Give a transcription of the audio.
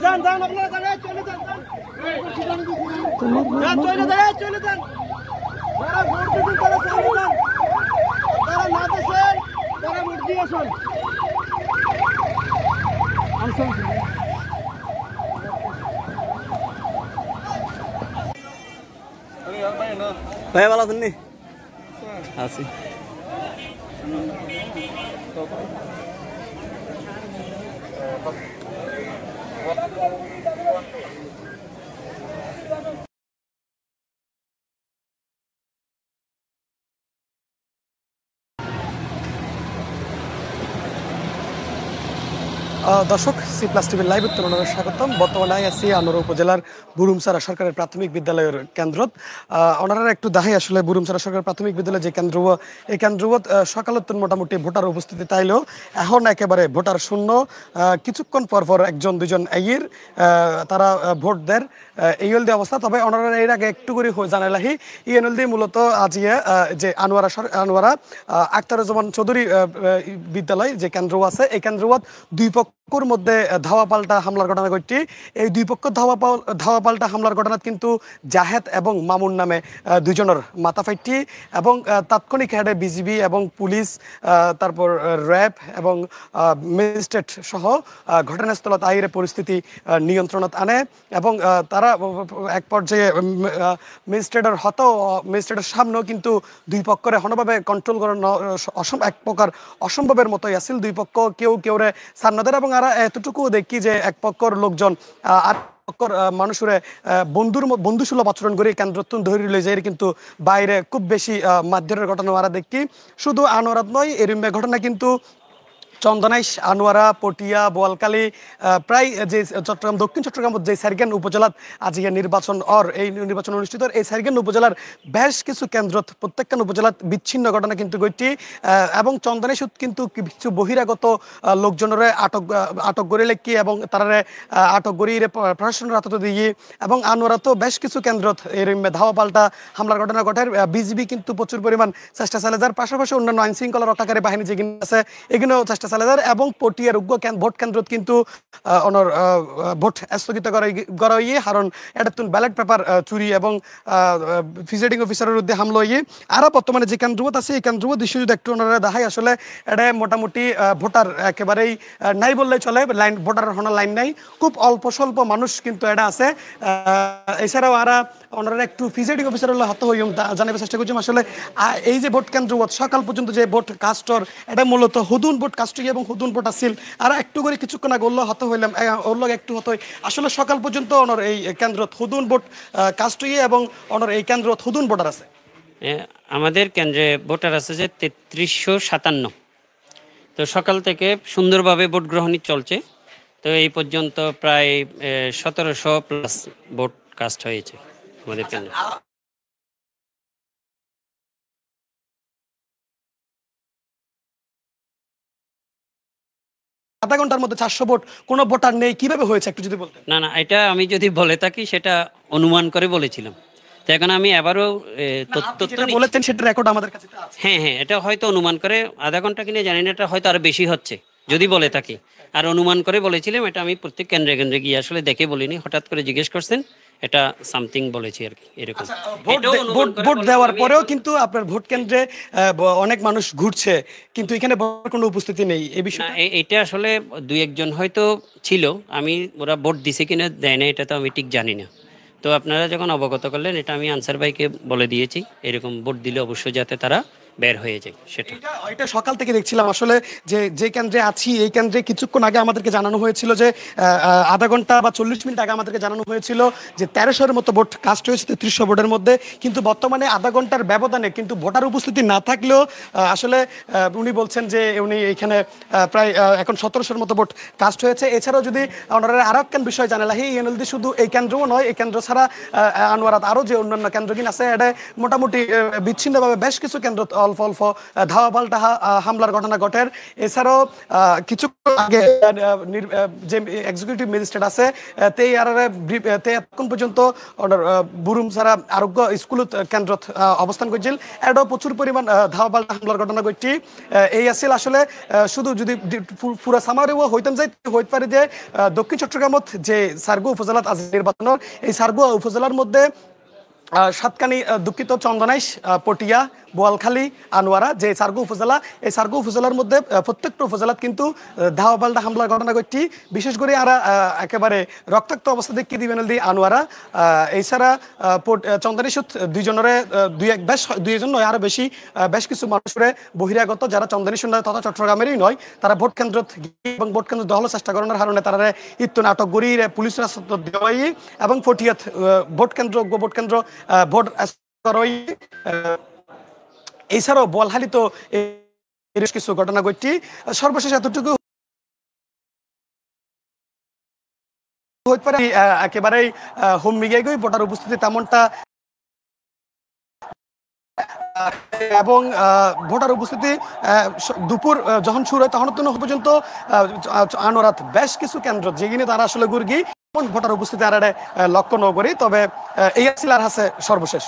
যান যান আপনারা যান চলে যান যান চলে যান চলে যান যারা ভোট দিবেন তারা চলে যান যারা না দিয়েছেন তারা ভোট দিয়ে আসুন ভাই ভালো আছেন নি আছি দর্শক সি প্লাস টিভির লাইভ উত্তরণের স্বাগতম। বর্তমানে আছি আনোয়ারা উপজেলার বুরুমসারা সরকারের প্রাথমিক বিদ্যালয়ের কেন্দ্রত। ওনারা একটু দাহে আসলে বুরুমসারা সরকার প্রাথমিক বিদ্যালয় যে কেন্দ্র এই কেন্দ্রত সকালত মোটামুটি ভোটার উপস্থিতি তাইলেও এখন একেবারে ভোটার শূন্য। কিছুক্ষণ পর একজন দুজন আইয়ের তারা ভোট দেন এই হলদি অবস্থা। তবে ওনারা এর আগে একটু করে জানালাহি ইএনএলদি মূলত আজিয়ে যে আনোয়ারা আখতারুজ্জামান চৌধুরী বিদ্যালয় যে কেন্দ্র আছে এই কেন্দ্রত দুই পক্ষের মধ্যে ধাওয়া পাল্টা হামলার ঘটনা ঘটছে। এই দুই পক্ষ ধাওয়া পাল্টা হামলার ঘটনাত কিন্তু জাহেদ এবং মামুন নামে দুইজনের মাথা ফাইটি এবং তাৎক্ষণিক হেডে বিজিবি এবং পুলিশ তারপর র্যাব এবং ম্যাজিস্ট্রেট সহ ঘটনাস্থলত আইরে পরিস্থিতি নিয়ন্ত্রণত আনে এবং তারা এক পর্যায়ে ম্যাজিস্ট্রেটের সামনেও কিন্তু দুই পক্ষের হনভাবে কন্ট্রোল করার এক প্রকার অসম্ভবের মতোই আসিল। দুই পক্ষ কেউ রে সান্নদের এবং আর এতটুকু দেখি যে এক পক্ষর লোকজন আর মানুষের বন্ধুসুলভ আচরণ করে কেন্দ্রত্ব ধরে লই যায় কিন্তু বাইরে খুব বেশি মারধরের ঘটনা আমরা দেখি। শুধু আনোয়ারাত নয় এরম ঘটনা কিন্তু চন্দনাইশ আনোয়ারা পটিয়া বোয়ালখালী প্রায় যে চট্টগ্রাম দক্ষিণ চট্টগ্রাম যে সারগেন উপজেলাত আজকে এই নির্বাচন অনুষ্ঠিত এই সারগেন উপজেলার বেশ কিছু কেন্দ্রত প্রত্যেকটা উপজেলাত বিচ্ছিন্ন ঘটনা কিন্তু ঘটছে এবং চন্দনাইশত কিন্তু কিছু বহিরাগত লোকজনের আটক করে লেখি এবং তারা আটক করিয়ে প্রশাসনের হাতত দিয়ে এবং আনোয়ারা তো বেশ কিছু কেন্দ্রত এর ধাওয়া পাল্টা হামলার ঘটনা ঘটায়। বিজিবি কিন্তু প্রচুর পরিমাণ চেষ্টা চালে যার পাশাপাশি অন্যান্য আইন শৃঙ্খলা রক্ষাকারী বাহিনী যেগুলো আছে এগুলো চেষ্টা চালাদার এবং পটিয়ার ভোট কেন্দ্রত কিন্তু ওনার ভোট স্থগিত করা হইয়ে কারণ এটা ব্যালট পেপার চুরি এবং প্রিসাইডিং অফিসারের বিরুদ্ধে হামলা হইয়ে আর বর্তমানে যে কেন্দ্রত আছে এই কেন্দ্র দৃশ্য যদি একটু ওনারা দেখায় আসলে এটা মোটামুটি ভোটার একেবারেই নাই বললেই চলে। ভোটার লাইন নাই, খুব অল্প স্বল্প মানুষ কিন্তু এটা আছে। এছাড়াও ওনারা একটু প্রিসাইডিং অফিসার হাত হই জানাবার চেষ্টা করছি আসলে এই যে ভোট কেন্দ্র সকাল পর্যন্ত যে ভোট কাস্টর এটা মূলত হুদুন ভোট কাস্ট এবং হুদুন ভোট আসছিল আর একটু করে কিছুক্ষণ আগে হত হইলাম ওর লগে একটু হতো আসলে সকাল পর্যন্ত ওনার এই কেন্দ্রত হুদুন ভোট কাস্ট এবং ওনার এই কেন্দ্রত হুদুন ভোটার আছে। আমাদের কেন্দ্রে ভোটার আছে যে ৩৩৫৭। তো সকাল থেকে সুন্দরভাবে ভোট গ্রহণই চলছে। তো এই পর্যন্ত প্রায় ১৭০০ প্লাস ভোট কাস্ট হয়েছে আমাদের কেন্দ্রে। আধা ঘন্টার মধ্যে ৪০০ ভোট কোনো ভোটার নেই, কিভাবে হয়েছে একটু যদি বলতেন। না এটা আমি যদি বলে থাকি সেটা অনুমান করে বলেছিলাম। তো এখন আমি আবারও তথ্য বলেছেন সেটা রেকর্ড আমাদের কাছে আছে। হ্যাঁ এটা হয়তো অনুমান করে আধা ঘন্টা কিনে জানি না, এটা হয়তো আরো বেশি হচ্ছে যদি বলে থাকি। আর অনুমান করে বলেছিলাম, এটা আমি প্রত্যেক কেন্দ্রে গিয়ে আসলে দেখে বলিনি, হঠাৎ করে জিজ্ঞেস করছেন এটা সামথিং বলেছি আর কি এরকম। ভোট দেওয়ার পরেও কিন্তু আপনার ভোট কেন্দ্রে অনেক মানুষ ঘুরছে কিন্তু এখানে কোনো উপস্থিতি নেই এই বিষয়ে। এটা আসলে দুই একজন হয়তো ছিল, আমি ওরা ভোট দিছে কিনা দেয় না এটা তো আমি ঠিক জানি না। তো আপনারা যখন অবগত করলেন এটা আমি আনসার ভাইকে বলে দিয়েছি এরকম ভোট দিলে অবশ্যই যাতে তারা বের হয়ে যায়। সেটা এটা সকাল থেকে দেখছিলাম আসলে যে কেন্দ্রে আছি এই কেন্দ্রে কিছুক্ষণ আগে আমাদেরকে জানানো হয়েছিল যে আধা ঘন্টা বা ৪০ মিনিট আগে আমাদেরকে জানানো হয়েছিল যে ১৩০০-এর মতো ভোট কাস্ট হয়েছে ৩৩০০ ভোটের মধ্যে। কিন্তু বর্তমানে আধা ঘন্টার ব্যবধানে কিন্তু ভোটার উপস্থিতি না থাকলেও আসলে উনি বলছেন যে উনি এখানে প্রায় এখন ১৭০০-এর মতো ভোট কাস্ট হয়েছে। এছাড়াও যদি ওনারা আরো একটা বিষয় জানালাহি ইএনএলডি শুধু এই কেন্দ্রও নয়, এই কেন্দ্র ছাড়া আনোয়ারাত আরও যে অন্যান্য কেন্দ্রগুলো আছে এটা মোটামুটি বিচ্ছিন্নভাবে বেশ কিছু কেন্দ্র অল্প অল্প ধাওয়া পাল্টা হামলার ঘটনা ঘটে। এছাড়াও কিছু আগে যে এক্সিকিউটিভ ম্যাজিস্ট্রেট আছে তেই আর এখন পর্যন্ত বুরুম সারা আরোগ্য স্কুল কেন্দ্র অবস্থান করছিল, এটাও প্রচুর পরিমাণ ধাওয়া পাল্টা হামলার ঘটনা ঘটছি। এই আসলে আসলে শুধু যদি পুরা সামারেও হইতাম যাই হইতে পারে যে দক্ষিণ চট্টগ্রামত যে সারগু উপজেলাত আজ নির্বাচন, এই সারগু উপজেলার মধ্যে সাতকানি, দুঃখিত, চন্দনাইশ, পটিয়া, বোয়ালখালী, আনোয়ারা যে সারগু উপজেলা, এই সারগু উপজেলার মধ্যে প্রত্যেকটা উপজেলাত কিন্তু ধাওয়া পাল্টা হামলার ঘটনা ঘটছি। বিশেষ করে আরা একেবারে রক্তাক্ত অবস্থা দেখি দিবেন আনোয়ারা। এছাড়া চন্দনাইশত দুইজন নয় আরো বেশি বেশ কিছু মানুষের বহিরাগত যারা চন্দনাইশ তথা চট্টগ্রামেরই নয়, তারা ভোট কেন্দ্র এবং ভোট কেন্দ্র দখল চেষ্টা করানোর কারণে তারা ইত্য নাটক গড়ি পুলিশের দেওয়াই এবং ফটিয়াত ভোট কেন্দ্র ভোট এছাড়াও বোয়ালখালী তো কিছু ঘটনা ঘটছি। সর্বশেষ এতটুকু হতে পারে একেবারেই হোম মিগে গই ভোটার উপস্থিতি তেমনটা এবং ভোটার উপস্থিতি দুপুর যখন শুরু হয় তখন পর্যন্ত আনোয়ারাত বেশ কিছু কেন্দ্র যেখানে তারা আসলে গুর্গি ভোটার উপস্থিতি আর লক্ষ্য নগরী। তবে এই ছিল আর আছে সর্বশেষ।